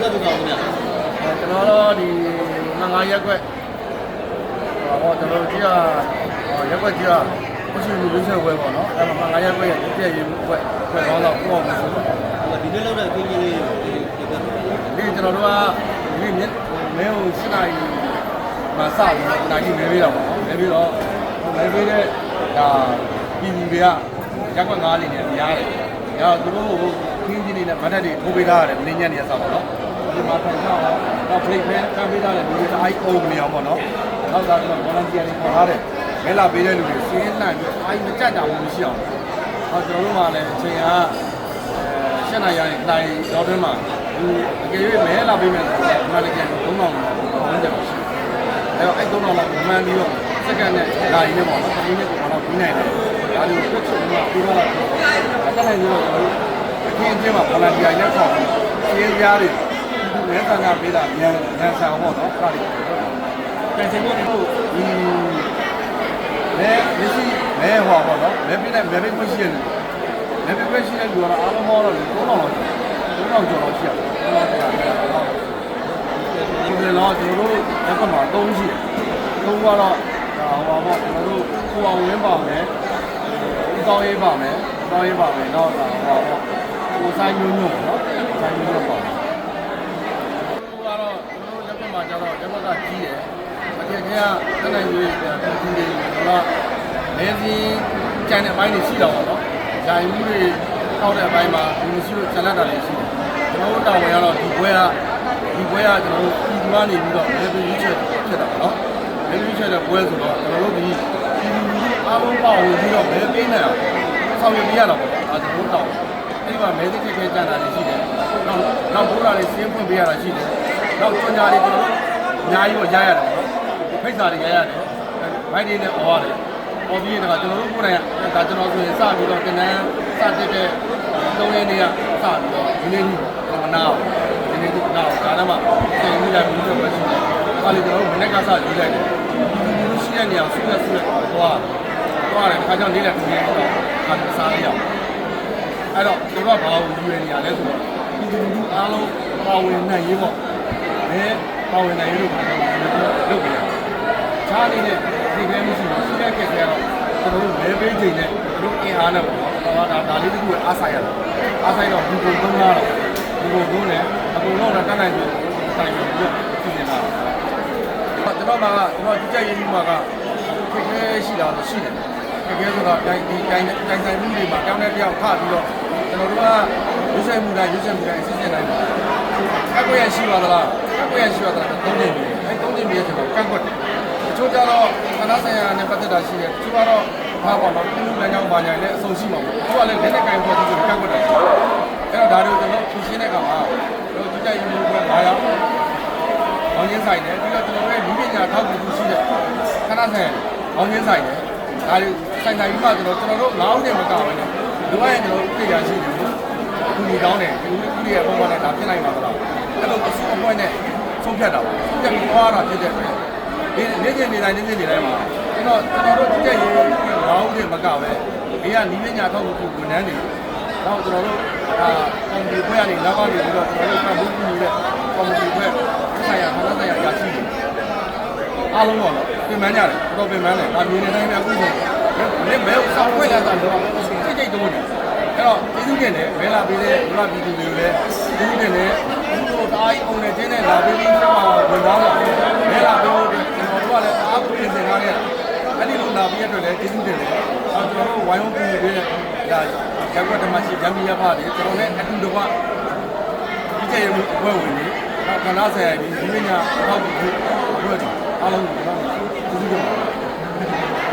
တော့ဒီကောင်များကျွန်တော်တို့ဒီငါးရက်ွက်ဟောကျွန်တော်တို့ကြီးကရက်ွက်ကြီးကကိုရှိလူလူဆက်ဝဲပေါ့နော်အဲ့မှာငါးရက်ွက်ရဲ့ပြည့်ရည်ွက်ကောင်းတော့ပေါ့မှာဆိုတော့ဒီနေ့လောက်တဲ့ခင်းကြီးလေးဒီကျွန်တော်တို့ကဒီနေ့မဲဟို7နာရီမှာစပြီးနာကြီးမဲပေးတာပေါ့နော်မဲပြီးတော့မဲပေးတဲ့ဒါပြည်သူတွေကရက်ွက်9လေးနဲ့များတယ်။ဒါသူတို့ခင်းကြီးလေးနဲ့ဗတ်တက်တွေထိုးပေးထားရတယ်မင်းညံ့နေရဆောက်ပေါ့နော်ဒီမှာထိုင်ဆောင်တော့ဖိတ်ဖဲကမ်းပေးထားတယ်ဒီလိုအိုက်အုံမနေအောင်ပေါ့နော်နောက်သားကျွန်တော် volunteer တွေခေါ်ထားတယ်မဲလာပေးတဲ့လူတွေစီးနှံ့ပြီးအိုက်မကြကြဘူးမရှိအောင်ဟောကျွန်တော်တို့မှလည်းအချိန်က7နာရီတိုင်းတော့တွင်းမှာဒီအကယ်၍မဲလာပေးမယ်ဆိုတော့ဒီမှာလည်းကျန်3000ဝန်းကျင်ရှိတယ်အဲ့တော့အဲ့3000လောက်မှန်ပြီးတော့စက္ကန့်နဲ့လာရင်းနဲ့ပေါ့နော်ဒီနေ့ကတော့ပြီးနိုင်တယ်ဒါလိုပြည့်စုံမှာပြီးတော့တက်နိုင်လို့အခင်းအကျင်းမှာ volunteer နဲ့ခေါ်ပြီးစီးရားတွေမဲဆန္ဒပေးတာမြန်ဆန်ပေါ့နော်အဲ့ဒါတွေပြန်စင်ဖို့ဒီမဲဟောပေါ့နော်မဲပြတဲ့မဲပေးခွင့်ရှိတယ်မဲပေးခွင့်ရှိတဲ့လူကတော့အားလုံးဟောတော့3000လောက်ကျော်တော့ရှိရတယ်ဒီလိုတော့ကျွန်တော်တို့ရက်ကမှာ3ရှိတယ်3ကတော့ဟောပေါ့ကျွန်တော်တို့ကိုအောင်ဝင်းပါမယ်ဦးကောင်းရေးပါမယ်တော့တော့ဟောပေါ့ကိုဆိုင်မျိုးပေါ့နော်ဆိုင်မျိုးပေါ့ကတော့ကျွန်တော်တို့ရက်ကမှာကျတော့ရက်ကကြီးတယ်အကျဉ်းကတက်နိုင်ရွေးဒီတွေတော့မဲစင်းကျန်တဲ့အပိုင်းတွေရှိတော့ပေါ့နော်ဂျိုင်မှုတွေထောက်တဲ့အပိုင်းမှာဒီလိုရှိလို့ကျန်လာတာတွေရှိတယ်ကျွန်တော်တို့တာဝန်ရတော့ဒီဘွဲကကျွန်တော်တို့ပြည်သူကနေပြီးတော့မဲပေးရွေးချက်ဖြစ်တာပေါ့နော်မဲပေးရွေးချက်တဲ့ဘွဲဆိုတော့ကျွန်တော်တို့ဒီပြည်သူအားလုံးပါဝင်ပြီးတော့မဲပေးနိုင်အောင်ဆောင်ရွက်ပြရတာပေါ့ဒါကျွန်တော်တို့တာဝန်အဲ့ဒီမှာမဲစင်းခက်ခဲကျန်တာတွေရှိတယ်နောက်ဘိုးရာတွေစင်းဖွင့်ပေးရတာရှိတယ်နောက်ကျွညာတွေကျွန်တော်တို့အများကြီးတော့ရရတယ်ပေါ့နော်ဖိတ်စာတွေရရတယ်ဘိုက်တွေနဲ့អော်ရတယ်អော်ပြီးတော့ကျွန်တော်တို့ကိုယ်တိုင်ကဒါကျွန်တော်ဆိုရင်စပြီးတော့တင်တန်းစတက်တဲ့3ရက်နေ့ကစပြီးတော့ဒီနေ့ကြီးမနာအောင်ဒီနေ့ကြီးနားအောင်ဒါမှသင်ယူရပြီးတော့ပဲရှိတယ်။ဒါလေကျွန်တော်တို့မနေ့ကစယူလိုက်တယ်။ဒီလိုရှိတဲ့နေရာဆုရသွားတယ်။ခါကြောင့်လေးလက်တူနေတော့ခါစားရအောင်။အဲ့တော့ကျွန်တော်ကဘာလို့ယူရနေရလဲဆိုတော့ဒီလူအားလုံးပါဝင်နိုင်ရေးပေါ့။မဲပါဝင်နိုင်ရေးလို့ခါကြောင့်လုပ်ပြရအောင်။ခြားနေတဲ့ဒီကဲမရှိဘူး။ရှိတဲ့ကဲကတော့ကျွန်တော်တို့မဲပေးချိန်နဲ့တို့အင်အားနဲ့ပေါ့။ဒါလေးတခုကအားဆိုင်ရတယ်။အားဆိုင်တော့ဒီပုံသုံးလာတော့ဒီကိုကုန်းတယ်အကုန်လုံးတော့တတ်နိုင်ပြီတိုင်ပြီးတော့ပြင်နေတာကျွန်တော်ဒီကြက်ရည်မှာကခက်ခဲရှိတာလို့ရှိတယ်ခက်ခဲဆိုတော့တိုင်းဆိုင်မှုတွေမှာတောင်းတဲ့တယောက်ထပြီးတော့ကျွန်တော်တို့ကရွေးချယ်မှုတိုင်းအစီအစဉ်တိုင်းကကွက်ရရှိပါသလားသုံးနေပြီအဲသုံးနေပြီဆိုတော့ကန့်ကွက်တယ်တချို့ကြတော့ခဏဆိုင်ရာနဲ့ပတ်သက်တာရှိတယ်တချို့ကတော့ဘာပေါ့နော်ပြည်သူ့လမ်းကြောင်းပါညာနဲ့အဆုံရှိမှာပေါ့သူကလည်းလက်နဲ့ကင်ပေါ်ပြီးကန့်ကွက်တယ်အဲ့တော့ဒါတွေကိုကျွန်တော်ဖြည့်ရှင်းတဲ့အခါမှာတို့ကြည့်ကြရုံနဲ့9ရောက်ဘောင်းရင်းဆိုင်တယ်ပြီးတော့ကျွန်တော်ရဲ့လူပညာထောက်ကူရှိတဲ့ခဏဆိုင်ဘောင်းရင်းဆိုင်တယ်ဒါတွေဆိုင်ပြီးမှကျွန်တော်တို့9ဦးနဲ့မကဘဲနဲ့လူတိုင်းကျွန်တော်တို့ပြည်ရရှိတယ်ခုဒီကောင်းတယ်ဒီရဲ့ပုံမှန်နဲ့ဒါဖြစ်နိုင်မှာမလားအဲ့လိုအစုအဖွဲ့နဲ့ဆုံးဖြတ်တာပါဆုံးဖြတ်ပြီးသွားတာဖြစ်တဲ့အတွက်ဒီနေ့ချင်းနေတိုင်းမှာကျွန်တော်တို့ကြည့်ရုံ9ဦးနဲ့မကဘဲဒီကနီးပညာထောက်ကူဝန်ထမ်းတွေတော့ကျွန်တော်တို့ကွန်ပျူတာကနေနောက်ကနေပြီးတော့ကျွန်တော်တို့ကဘူးနေတဲ့ကွန်ပျူတာဆိုင်ရာဌာနဆိုင်ရာရရှိတယ်အားလုံးတော့ပြင်ပန်းကြတယ်တော်တော်ပြင်ပန်းတယ်ဒါမျိုးနေတိုင်းပဲအခုဆိုမဲဆောက်ခွဲလာတာတော့စိတ်တုံးတယ်အဲ့တော့ကျေးဇူးတင်တယ်မဲလာပေးတဲ့ဘုရားပြည်သူတွေကိုလည်းကျေးဇူးတင်တယ်အခုတော့တားအုံနဲ့ကျင်းနဲ့လာပေးပြီးဆက်မှာဝင်သွားတော့မဲလာပေးဖို့ကျွန်တော်တို့ကလည်းအားကိုးပြင်ဆင်ထားခဲ့တာအဲ့ဒီလိုလာပြီးရတဲ့လည်းကျေးဇူးတင်တယ်ကျွန်တော်တို့ဝိုင်းဝန်းပြီးတဲ့ဒါရက်ွက်ဓမ္မရှိဂျမ်မီယာဖာတွေကျွန်တော်လည်းအတူတကွဒီကျေမှုအပွဲဝင်နေတော့ကဏ္ဍဆိုင်ရာဒီပညာထောက်ကူအဖွဲ့တွေအားလုံးကိုကျွန်တော်ကျေးဇူးတင်ပါတယ်